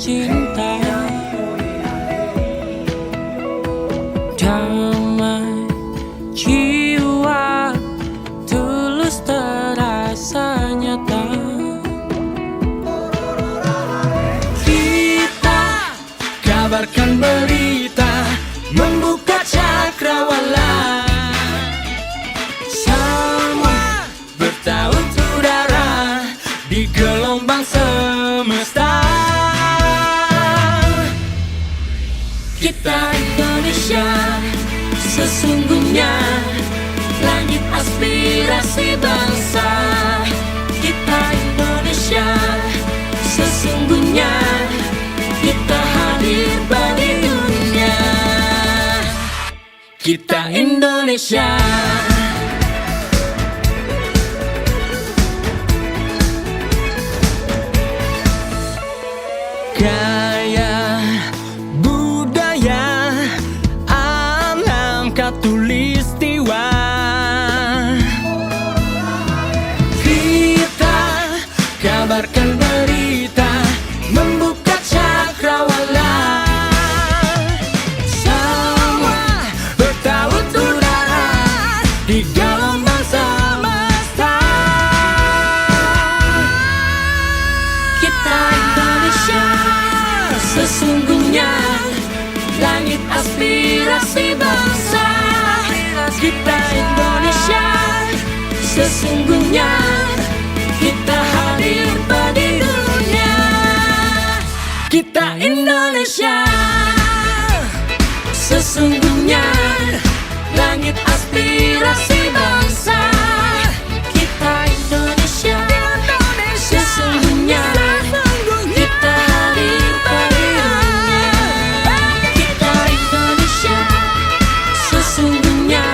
cinta, damai jiwa, tulus terasa nyata. Kita kabarkan berita, membuka cakrawala, semua bertaut udara di gelombang semesta. Kita Indonesia, sesungguhnya langit aspirasi bangsa. Kita Indonesia, sesungguhnya kita hadir bagi dunia. Kita Indonesia. Gaya budaya alam katulistiwa, kita kabarkan berita, membuka cakrawala, semua bertaut udara di gelombang semesta. Kita Indonesia, sesungguhnya langit aspirasi bangsa. Kita Indonesia, sesungguhnya kita hadir bagi dunia. Kita Indonesia, sesungguhnya langit aspirasi bangsa. Kita Indonesia, sesungguhnya kita hadir bagi dunia. Kita Indonesia, sesungguhnya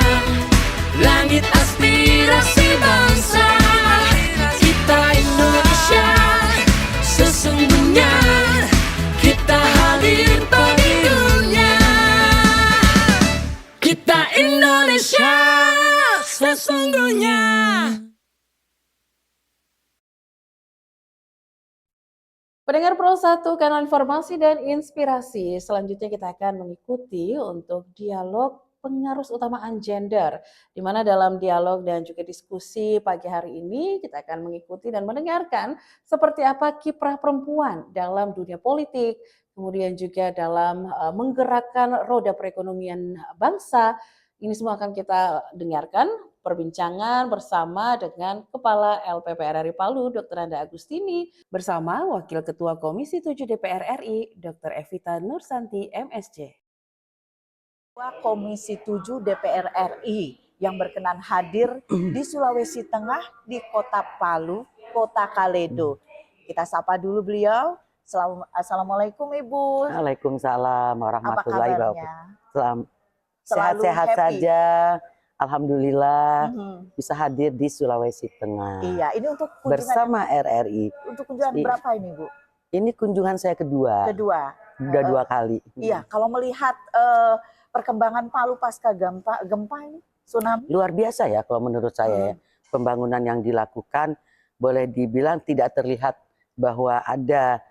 langit aspirasi bangsa. Kita Indonesia, sesungguhnya kita hadir bagi dunia. Kita Indonesia, sesungguhnya. Pendengar Pro 1, kanal informasi dan inspirasi. Selanjutnya kita akan mengikuti untuk dialog pengarus utamaan gender, di mana dalam dialog dan juga diskusi pagi hari ini kita akan mengikuti dan mendengarkan seperti apa kiprah perempuan dalam dunia politik, kemudian juga dalam menggerakkan roda perekonomian bangsa. Ini semua akan kita dengarkan perbincangan bersama dengan Kepala LPPR RI Palu, Dr. Anda Agustini, bersama Wakil Ketua Komisi 7 DPR RI, Dr. Evita Nursanti, MSc. Komisi 7 DPR RI yang berkenan hadir di Sulawesi Tengah di Kota Palu, Kota Kaledo. Kita sapa dulu beliau. Assalamualaikum Ibu. Waalaikumsalam warahmatullahi Apa wabarakatuh. Selalu Sehat-sehat happy saja. Alhamdulillah bisa hadir di Sulawesi Tengah. Iya, ini untuk kunjungan bersama RRI. Untuk kunjungan berapa ini, Bu? Ini kunjungan saya kedua. Udah 2 kali. Iya, kalau melihat perkembangan Palu pasca gempa ini, tsunami. Luar biasa ya kalau menurut saya ya. Pembangunan yang dilakukan boleh dibilang tidak terlihat bahwa ada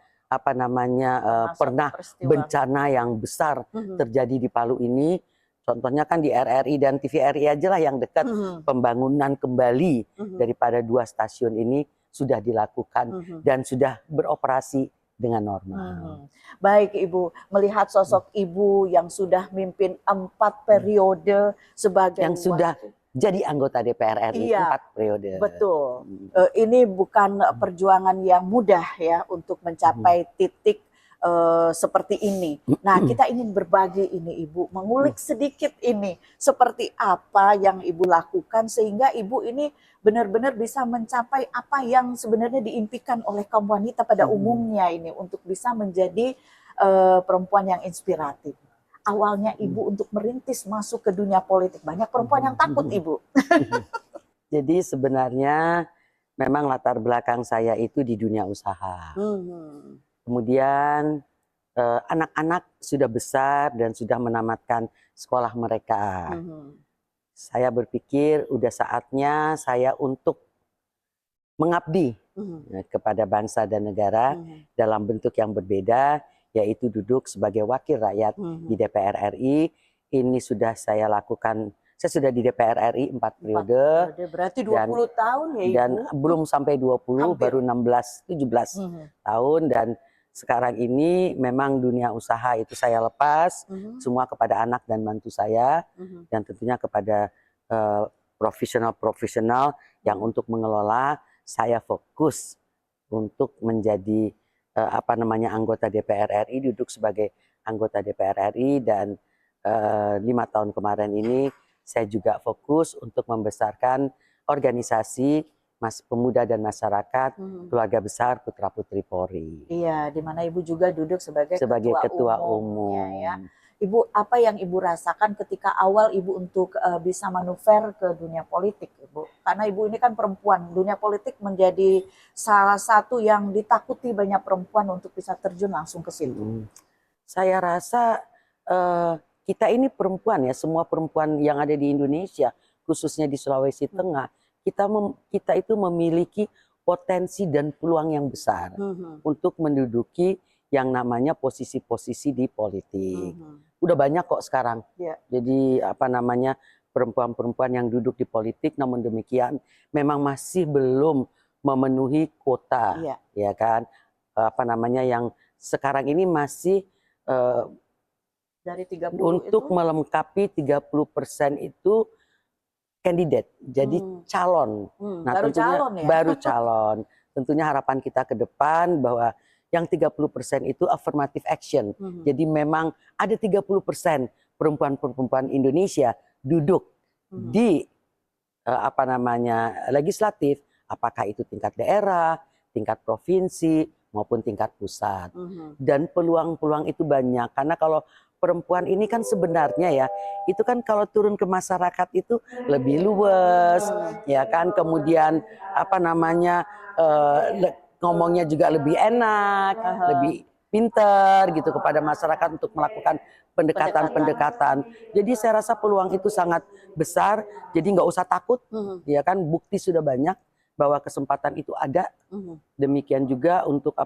pernah bencana yang besar terjadi di Palu ini. Contohnya kan di RRI dan TVRI aja lah yang dekat pembangunan kembali daripada 2 stasiun ini sudah dilakukan dan sudah beroperasi dengan normal. Baik Ibu, melihat sosok Ibu yang sudah mimpin 4 periode sebagai yang sudah jadi anggota DPR RI 4 periode. Betul. Ini bukan perjuangan yang mudah ya untuk mencapai titik seperti ini. Nah, kita ingin berbagi ini Ibu, mengulik sedikit ini seperti apa yang Ibu lakukan sehingga Ibu ini benar-benar bisa mencapai apa yang sebenarnya diimpikan oleh kaum wanita pada umumnya ini untuk bisa menjadi perempuan yang inspiratif. Awalnya Ibu untuk merintis masuk ke dunia politik, banyak perempuan yang takut Ibu. Jadi sebenarnya memang latar belakang saya itu di dunia usaha. Kemudian anak-anak sudah besar dan sudah menamatkan sekolah mereka. Saya berpikir udah saatnya saya untuk mengabdi kepada bangsa dan negara dalam bentuk yang berbeda, yaitu duduk sebagai wakil rakyat di DPR RI. Ini sudah saya lakukan. Saya sudah di DPR RI 4 periode. Berarti 20 tahun ya Ibu? Dan belum sampai 20, Hampir. baru 17 tahun. Dan sekarang ini memang dunia usaha itu saya lepas semua kepada anak dan mantu saya, dan tentunya kepada profesional-profesional yang untuk mengelola. Saya fokus untuk menjadi anggota DPR RI, duduk sebagai anggota DPR RI, dan 5 tahun kemarin ini saya juga fokus untuk membesarkan organisasi pemuda dan masyarakat keluarga besar Putra Putri Polri. Iya, di mana Ibu juga duduk sebagai ketua umumnya, umum. ya. Ibu, apa yang Ibu rasakan ketika awal Ibu untuk bisa manuver ke dunia politik, Ibu? Karena Ibu ini kan perempuan, dunia politik menjadi salah satu yang ditakuti banyak perempuan untuk bisa terjun langsung ke situ. Saya rasa kita ini perempuan ya, semua perempuan yang ada di Indonesia, khususnya di Sulawesi Tengah, kita itu memiliki potensi dan peluang yang besar untuk menduduki yang namanya posisi-posisi di politik. Udah banyak kok sekarang. Jadi perempuan-perempuan yang duduk di politik, namun demikian memang masih belum memenuhi kuota, ya kan? Yang sekarang ini masih dari 30 untuk itu? melengkapi 30% itu kandidat, jadi calon. Nah, baru tentunya calon ya? Baru calon. Tentunya harapan kita ke depan bahwa yang 30% itu affirmative action. Jadi memang ada 30% perempuan-perempuan Indonesia duduk di legislatif, apakah itu tingkat daerah, tingkat provinsi maupun tingkat pusat. Dan peluang-peluang itu banyak, karena kalau perempuan ini kan sebenarnya ya, itu kan kalau turun ke masyarakat itu lebih luwes, ya kan, kemudian ngomongnya juga lebih enak, lebih pinter gitu kepada masyarakat untuk melakukan pendekatan-pendekatan. Jadi saya rasa peluang itu sangat besar, jadi nggak usah takut, ya kan, bukti sudah banyak bahwa kesempatan itu ada. Demikian juga untuk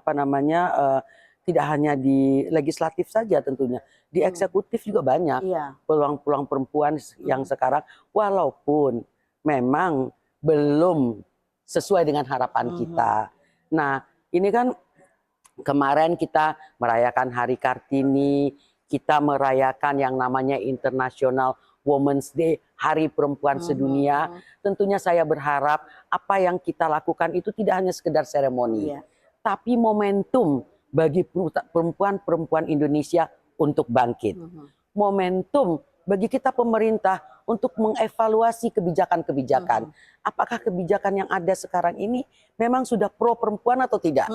tidak hanya di legislatif saja tentunya, di eksekutif juga banyak peluang-peluang perempuan yang sekarang, walaupun memang belum sesuai dengan harapan kita. Nah, ini kan kemarin kita merayakan Hari Kartini, kita merayakan yang namanya International Women's Day, Hari Perempuan Sedunia. Tentunya saya berharap apa yang kita lakukan itu tidak hanya sekedar seremoni, tapi momentum bagi perempuan-perempuan Indonesia untuk bangkit. Momentum bagi kita pemerintah untuk mengevaluasi kebijakan-kebijakan. Apakah kebijakan yang ada sekarang ini memang sudah pro perempuan atau tidak?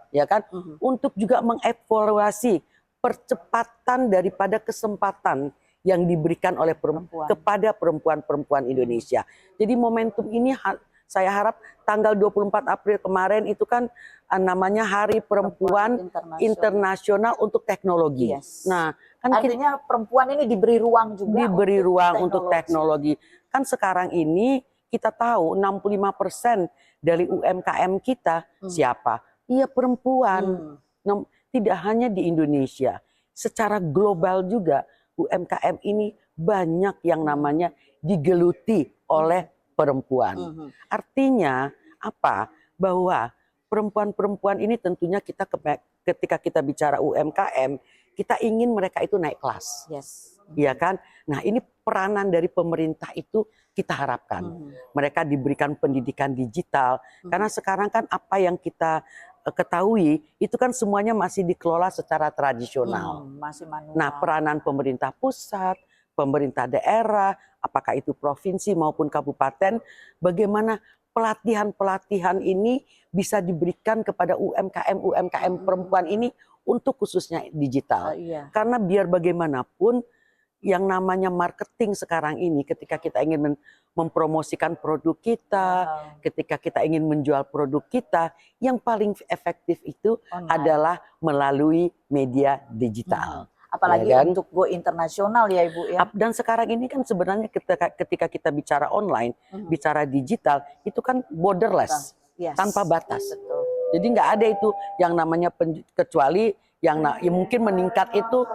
Ya kan? Untuk juga mengevaluasi percepatan daripada kesempatan yang diberikan oleh kepada perempuan-perempuan Indonesia. Jadi momentum ini saya harap tanggal 24 April kemarin itu kan namanya Hari Perempuan Internasional untuk Teknologi. Nah, kan artinya perempuan ini diberi ruang juga. Diberi ruang untuk teknologi. Kan sekarang ini kita tahu 65% dari UMKM kita siapa? Iya, perempuan. Tidak hanya di Indonesia, secara global juga UMKM ini banyak yang namanya digeluti oleh perempuan. Artinya apa? Bahwa perempuan-perempuan ini tentunya ketika kita bicara UMKM, kita ingin mereka itu naik kelas. Iya kan? Nah, ini peranan dari pemerintah itu kita harapkan. Mereka diberikan pendidikan digital, karena sekarang kan apa yang kita ketahui itu kan semuanya masih dikelola secara tradisional. Masih manual. Nah, peranan pemerintah pusat, pemerintah daerah, apakah itu provinsi maupun kabupaten, bagaimana pelatihan-pelatihan ini bisa diberikan kepada UMKM perempuan ini untuk khususnya digital. Karena biar bagaimanapun yang namanya marketing sekarang ini, ketika kita ingin mempromosikan produk kita, ketika kita ingin menjual produk kita, yang paling efektif itu adalah melalui media digital. Apalagi ya kan? untuk go internasional ya Ibu ya. Dan sekarang ini kan sebenarnya ketika kita bicara online, bicara digital, itu kan borderless. Yes. tanpa batas. Betul. Jadi nggak ada itu yang namanya kecuali yang ya mungkin meningkat itu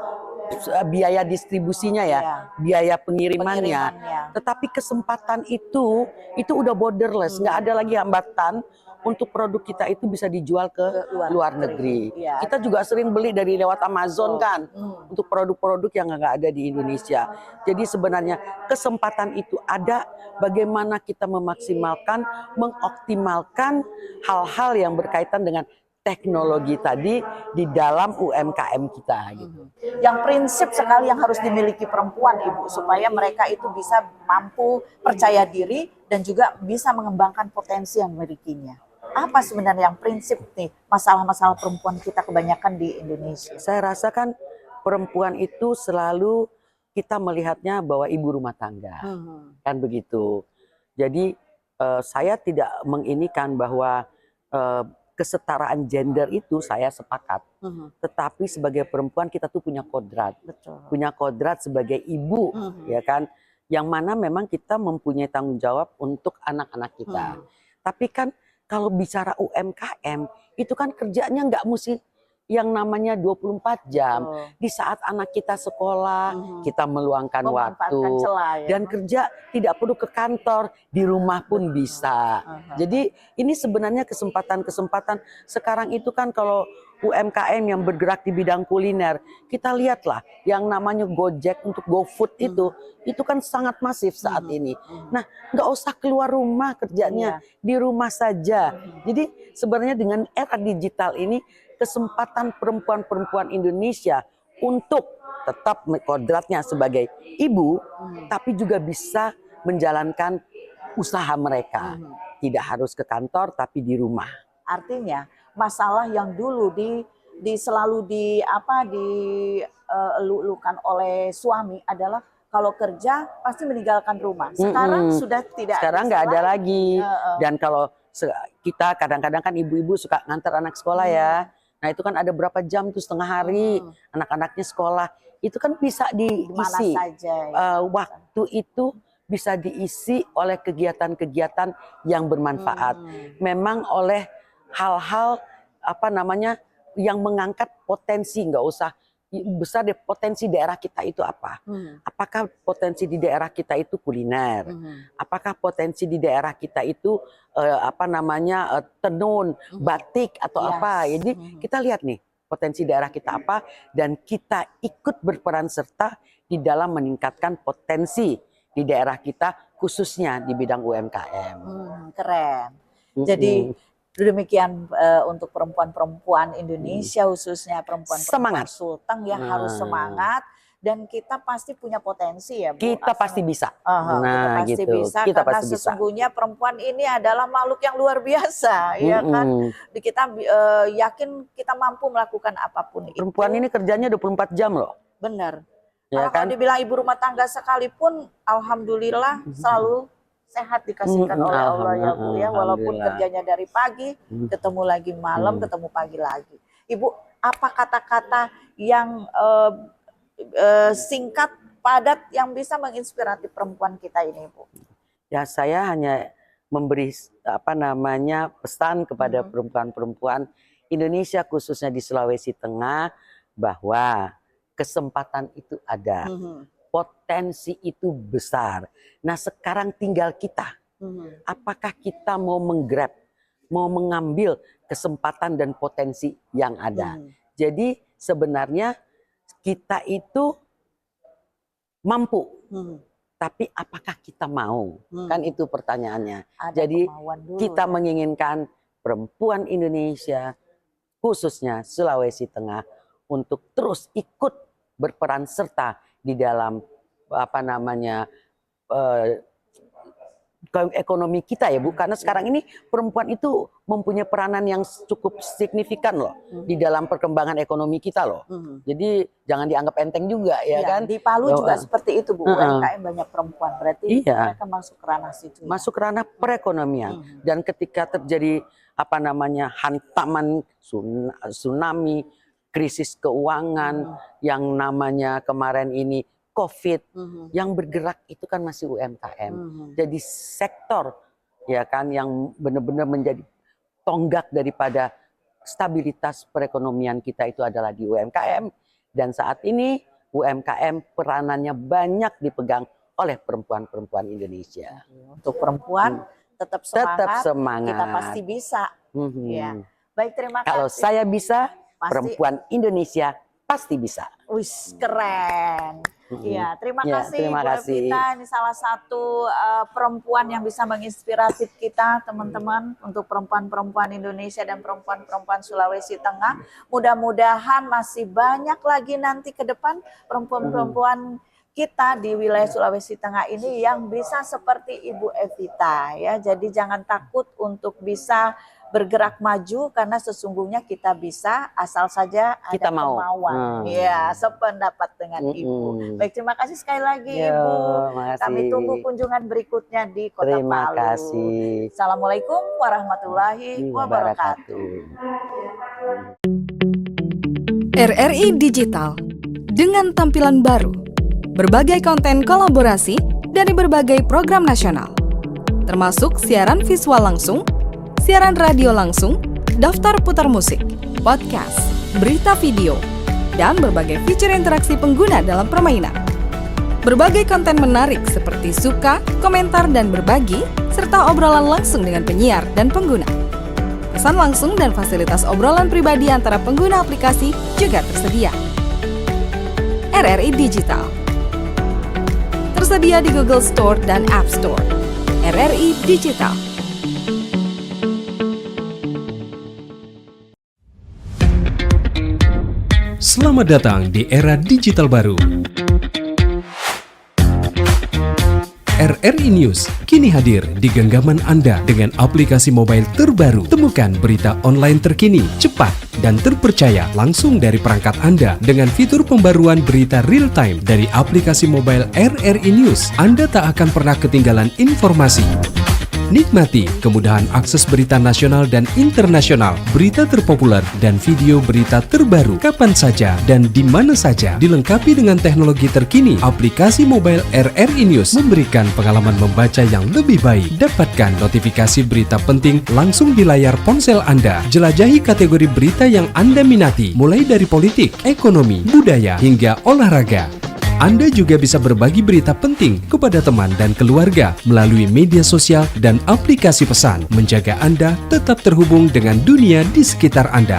biaya distribusinya ya, Iya. biaya pengirimannya. Pengirimannya. Tetapi kesempatan itu udah borderless, nggak ada lagi hambatan untuk produk kita itu bisa dijual ke luar negeri. Iya. Kita juga sering beli dari lewat Amazon kan, untuk produk-produk yang nggak ada di Indonesia. Jadi sebenarnya kesempatan itu ada, bagaimana kita memaksimalkan, mengoptimalkan hal-hal yang berkaitan dengan teknologi tadi di dalam UMKM kita gitu. Yang prinsip sekali yang harus dimiliki perempuan, Ibu, supaya mereka itu bisa mampu percaya diri dan juga bisa mengembangkan potensi yang dimilikinya. Apa sebenarnya yang prinsip nih masalah-masalah perempuan kita kebanyakan di Indonesia? Saya rasa kan perempuan itu selalu kita melihatnya bahwa ibu rumah tangga, kan begitu. Jadi saya tidak menginikan bahwa kesetaraan gender itu saya sepakat. Tetapi sebagai perempuan kita tuh punya kodrat. Betul. Punya kodrat sebagai ibu, ya kan? Yang mana memang kita mempunyai tanggung jawab untuk anak-anak kita. Tapi kan kalau bicara UMKM, itu kan kerjanya nggak mesti yang namanya 24 jam. Di saat anak kita sekolah, kita meluangkan waktu. Celah, ya? Dan kerja tidak perlu ke kantor, di rumah pun bisa. Jadi ini sebenarnya kesempatan-kesempatan. Sekarang itu kan kalau UMKM yang bergerak di bidang kuliner, kita lihatlah yang namanya Gojek untuk GoFood itu kan sangat masif saat ini. Nah, nggak usah keluar rumah kerjanya, di rumah saja. Jadi sebenarnya dengan era digital ini, kesempatan perempuan-perempuan Indonesia untuk tetap kodratnya sebagai ibu, tapi juga bisa menjalankan usaha mereka. Tidak harus ke kantor, tapi di rumah. Artinya masalah yang dulu selalu dielulukan oleh suami adalah kalau kerja pasti meninggalkan rumah. Sekarang sudah tidak. Sekarang nggak ada lagi. Dan kalau kita kadang-kadang kan ibu-ibu suka ngantar anak sekolah ya. Nah itu kan ada berapa jam tuh, setengah hari anak-anaknya sekolah. Itu kan bisa diisi. Waktu itu bisa diisi oleh kegiatan-kegiatan yang bermanfaat. Memang oleh hal-hal yang mengangkat potensi, nggak usah besar deh, potensi daerah kita itu apa? Apakah potensi di daerah kita itu kuliner? Apakah potensi di daerah kita itu tenun, batik atau apa? Jadi kita lihat nih potensi daerah kita apa, dan kita ikut berperan serta di dalam meningkatkan potensi di daerah kita, khususnya di bidang UMKM. Keren. Jadi demikian untuk perempuan-perempuan Indonesia, khususnya perempuan-perempuan Sulteng ya, harus semangat, dan kita pasti punya potensi ya, Bu. Kita pasti bisa. Kita pasti bisa, kita karena pasti sesungguhnya perempuan ini adalah makhluk yang luar biasa, ya kan? Kita yakin kita mampu melakukan apapun itu. Perempuan ini kerjanya 24 jam loh. Benar. Ya kan? Kalau dibilang ibu rumah tangga sekalipun, alhamdulillah selalu sehat dikasihkan oleh Allah ya Bu ya, walaupun kerjanya dari pagi, ketemu lagi malam, ketemu pagi lagi. Ibu, apa kata-kata yang singkat, padat yang bisa menginspirasi perempuan kita ini, Bu? Ya, saya hanya memberi pesan kepada perempuan-perempuan Indonesia, khususnya di Sulawesi Tengah, bahwa kesempatan itu ada. Potensi itu besar. Nah sekarang tinggal kita. Apakah kita mau menggrab, mau mengambil kesempatan dan potensi yang ada. Jadi sebenarnya kita itu mampu. Tapi apakah kita mau? Kan itu pertanyaannya. Jadi kita menginginkan perempuan Indonesia, khususnya Sulawesi Tengah, untuk terus ikut berperan serta di dalam ekonomi kita ya Bu, karena sekarang ini perempuan itu mempunyai peranan yang cukup signifikan loh di dalam perkembangan ekonomi kita loh. Jadi jangan dianggap enteng juga ya kan. Di Palu juga seperti itu Bu, UMKM banyak perempuan, berarti mereka masuk ke ranah situ. Masuk ke ranah perekonomian. Dan ketika terjadi hantaman tsunami, krisis keuangan, yang namanya kemarin ini COVID, yang bergerak itu kan masih UMKM. Jadi sektor ya kan yang benar-benar menjadi tonggak daripada stabilitas perekonomian kita itu adalah di UMKM. Dan saat ini UMKM peranannya banyak dipegang oleh perempuan-perempuan Indonesia. Untuk perempuan tetap semangat, kita pasti semangat. bisa. Ya. Baik, terima kasih. Kalau saya bisa, Pasti. perempuan Indonesia pasti bisa. Wis, keren. Iya, terima Ya, kasih terima Bu kasih. Evita. Ini salah satu perempuan yang bisa menginspirasi kita, teman-teman, untuk perempuan-perempuan Indonesia dan perempuan-perempuan Sulawesi Tengah. Mudah-mudahan masih banyak lagi nanti ke depan perempuan-perempuan kita di wilayah Sulawesi Tengah ini yang bisa seperti Ibu Evita, ya. Jadi jangan takut untuk bisa bergerak maju, karena sesungguhnya kita bisa asal saja ada Kita mau. kemauan. Ya, sependapat dengan Ibu. Baik, terima kasih sekali lagi Yo, Ibu. makasih. Kami tunggu kunjungan berikutnya di Kota Terima Palu. kasih. Assalamualaikum warahmatullahi wabarakatuh. RRI Digital dengan tampilan baru, berbagai konten kolaborasi dari berbagai program nasional, termasuk siaran visual langsung, siaran radio langsung, daftar putar musik, podcast, berita video, dan berbagai fitur interaksi pengguna dalam permainan. Berbagai konten menarik seperti suka, komentar, dan berbagi, serta obrolan langsung dengan penyiar dan pengguna. Pesan langsung dan fasilitas obrolan pribadi antara pengguna aplikasi juga tersedia. RRI Digital tersedia di Google Store dan App Store. RRI Digital. Selamat datang di era digital baru. RRI News kini hadir di genggaman Anda dengan aplikasi mobile terbaru. Temukan berita online terkini, cepat, dan terpercaya langsung dari perangkat Anda dengan fitur pembaruan berita real time dari aplikasi mobile RRI News. Anda tak akan pernah ketinggalan informasi. Nikmati kemudahan akses berita nasional dan internasional, berita terpopuler, dan video berita terbaru kapan saja dan di mana saja. Dilengkapi dengan teknologi terkini, aplikasi mobile RRI News memberikan pengalaman membaca yang lebih baik. Dapatkan notifikasi berita penting langsung di layar ponsel Anda. Jelajahi kategori berita yang Anda minati, mulai dari politik, ekonomi, budaya, hingga olahraga. Anda juga bisa berbagi berita penting kepada teman dan keluarga melalui media sosial dan aplikasi pesan, menjaga Anda tetap terhubung dengan dunia di sekitar Anda.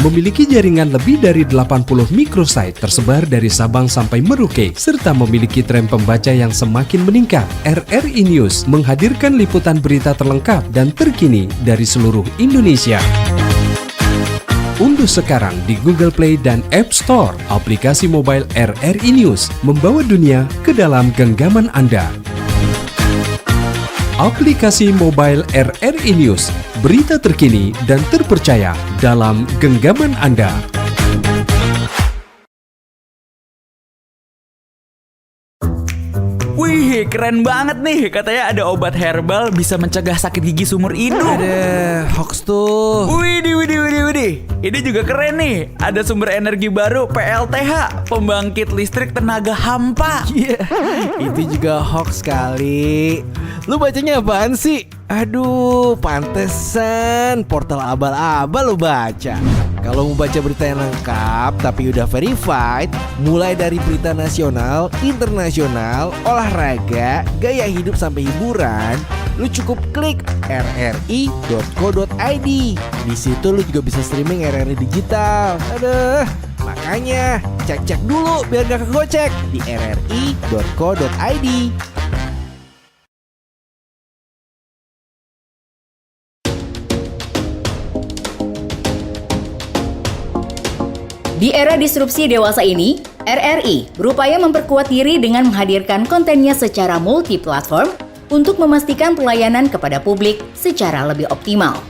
Memiliki jaringan lebih dari 80 microsite tersebar dari Sabang sampai Merauke, serta memiliki tren pembaca yang semakin meningkat. RRI News menghadirkan liputan berita terlengkap dan terkini dari seluruh Indonesia. Unduh sekarang di Google Play dan App Store aplikasi mobile RRI News, membawa dunia ke dalam genggaman Anda. Aplikasi mobile RRI News, berita terkini dan terpercaya dalam genggaman Anda. Wih, keren banget nih. Katanya ada obat herbal bisa mencegah sakit gigi seumur hidup. Ada hoax tuh. Widih. Ini juga keren nih. Ada sumber energi baru PLTH, pembangkit listrik tenaga hampa. Iya, itu juga hoax kali. Lu bacanya apaan sih? Aduh, pantesan portal abal-abal lu baca. Kalau mau baca berita yang lengkap tapi udah verified, mulai dari berita nasional, internasional, olahraga, gaya hidup sampai hiburan, lu cukup klik rri.co.id. Di situ lu juga bisa streaming RRI Digital. Aduh, makanya cek-cek dulu biar gak kegocek di rri.co.id. Di era disrupsi dewasa ini, RRI berupaya memperkuat diri dengan menghadirkan kontennya secara multi-platform untuk memastikan pelayanan kepada publik secara lebih optimal.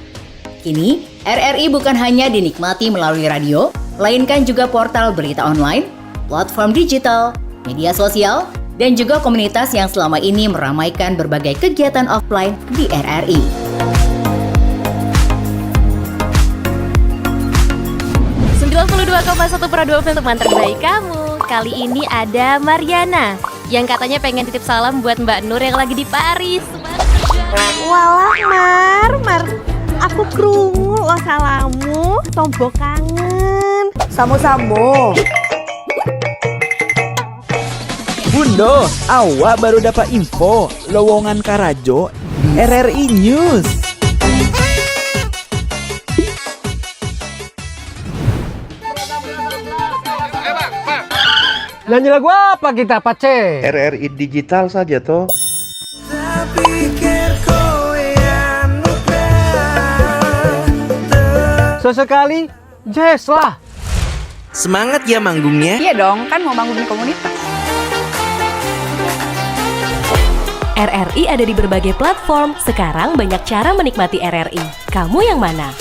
Kini, RRI bukan hanya dinikmati melalui radio, melainkan juga portal berita online, platform digital, media sosial, dan juga komunitas yang selama ini meramaikan berbagai kegiatan offline di RRI. Pro2 untuk teman terbaik kamu. Kali ini ada Mariana yang katanya pengen titip salam buat Mbak Nur yang lagi di Paris. Walah Mar, Aku krungu lo salamu, tombo kangen. Samo-samo. Bundo, awak baru dapat info lowongan Karajo di RRI News. Nyanyi lagu apa kita, Pace? RRI Digital saja toh. Sesekali, jazz lah. Semangat ya manggungnya. Iya dong, kan mau bangun komunitas. RRI ada di berbagai platform. Sekarang banyak cara menikmati RRI. Kamu yang mana?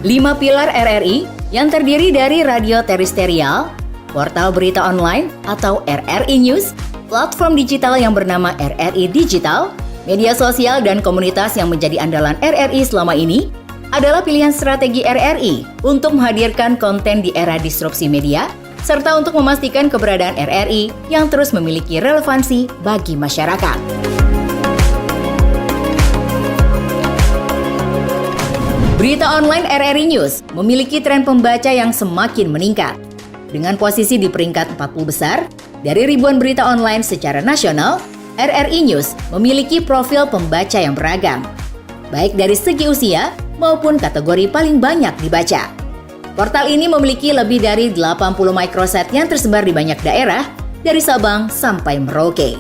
5 pilar RRI yang terdiri dari radio terestrial, portal berita online atau RRI News, platform digital yang bernama RRI Digital, media sosial dan komunitas yang menjadi andalan RRI selama ini adalah pilihan strategi RRI untuk menghadirkan konten di era disrupsi media serta untuk memastikan keberadaan RRI yang terus memiliki relevansi bagi masyarakat. Berita online RRI News memiliki tren pembaca yang semakin meningkat. Dengan posisi di peringkat 40 besar, dari ribuan berita online secara nasional, RRI News memiliki profil pembaca yang beragam, baik dari segi usia maupun kategori paling banyak dibaca. Portal ini memiliki lebih dari 80 microsite yang tersebar di banyak daerah, dari Sabang sampai Merauke.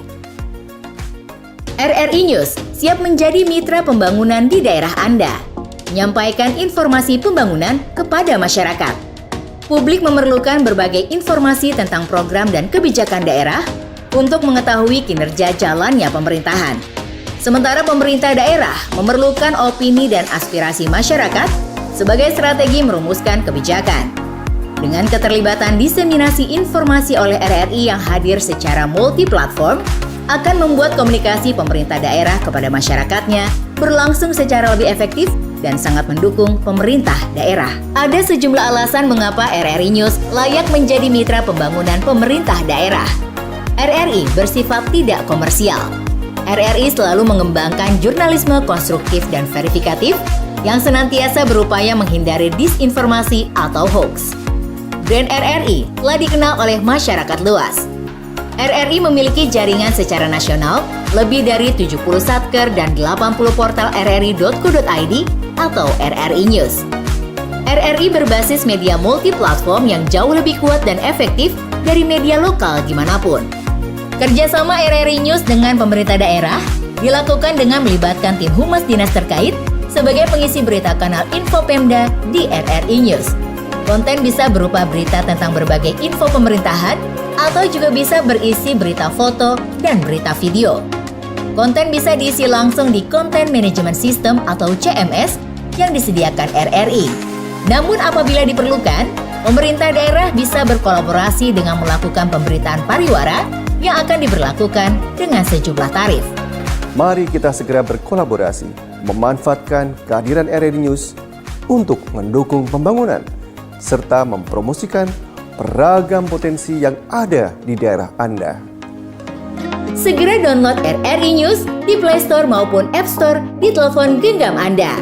RRI News siap menjadi mitra pembangunan di daerah Anda, menyampaikan informasi pembangunan kepada masyarakat. Publik memerlukan berbagai informasi tentang program dan kebijakan daerah untuk mengetahui kinerja jalannya pemerintahan. Sementara pemerintah daerah memerlukan opini dan aspirasi masyarakat sebagai strategi merumuskan kebijakan. Dengan keterlibatan diseminasi informasi oleh RRI yang hadir secara multi-platform, akan membuat komunikasi pemerintah daerah kepada masyarakatnya berlangsung secara lebih efektif dan sangat mendukung pemerintah daerah. Ada sejumlah alasan mengapa RRI News layak menjadi mitra pembangunan pemerintah daerah. RRI bersifat tidak komersial. RRI selalu mengembangkan jurnalisme konstruktif dan verifikatif yang senantiasa berupaya menghindari disinformasi atau hoax. Brand RRI telah dikenal oleh masyarakat luas. RRI memiliki jaringan secara nasional, lebih dari 70 satker dan 80 portal rri.co.id atau RRI News. RRI berbasis media multi-platform yang jauh lebih kuat dan efektif dari media lokal dimanapun. Kerjasama RRI News dengan pemerintah daerah dilakukan dengan melibatkan tim humas dinas terkait sebagai pengisi berita kanal Info Pemda di RRI News. Konten bisa berupa berita tentang berbagai info pemerintahan atau juga bisa berisi berita foto dan berita video. Konten bisa diisi langsung di Content Management System atau CMS yang disediakan RRI. Namun apabila diperlukan, pemerintah daerah bisa berkolaborasi dengan melakukan pemberitaan pariwara yang akan diberlakukan dengan sejumlah tarif. Mari kita segera berkolaborasi, memanfaatkan kehadiran RRI News untuk mendukung pembangunan, serta mempromosikan beragam potensi yang ada di daerah Anda. Segera download RRI News di Play Store maupun App Store di telepon genggam Anda.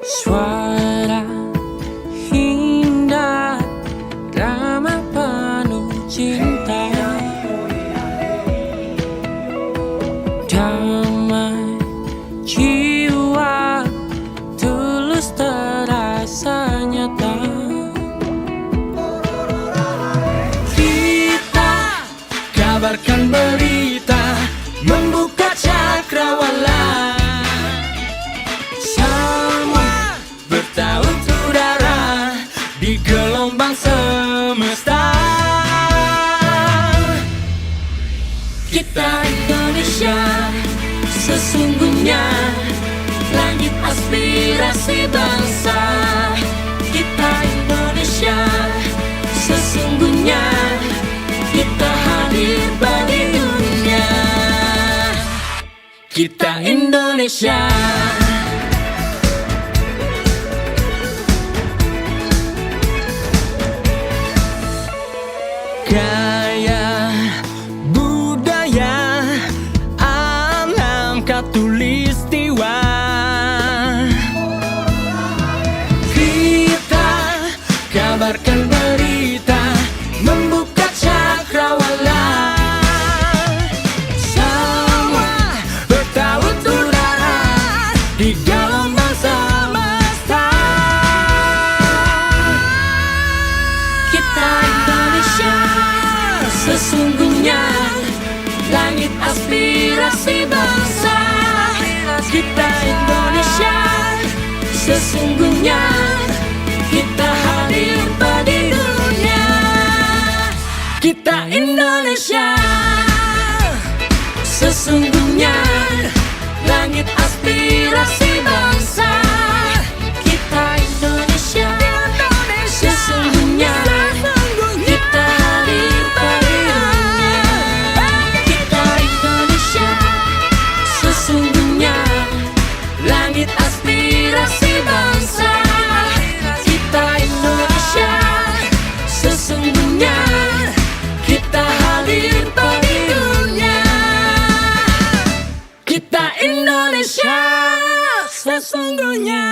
Suara indah, ramah penuh cinta, damai jiwa, tulus terasa nyata. Kita kabarkan berita, membuka cakrawala. Bertaut udara di gelombang semesta. Kita Indonesia, sesungguhnya langit aspirasi aspirasi bangsa. Kita Indonesia, sesungguhnya kita hadir bagi dunia. Kita Indonesia. Gaya budaya alam katulistiwa, kita kabarkan berita, membuka cakrawala. Semua bertaut udara di gelombang semesta. Kita Indonesia, sesungguhnya langit aspirasi bangsa. Kita Indonesia, sesungguhnya kita hadir bagi dunia. Kita Indonesia, sesungguhnya langit aspirasi bangsa. Kita Indonesia, sesungguhnya kita hadir bagi dunia. Kita Indonesia, sesungguhnya langit aspirasi bangsa. Kita Indonesia, sesungguhnya kita hadir bagi dunia. Kita Indonesia, sesungguhnya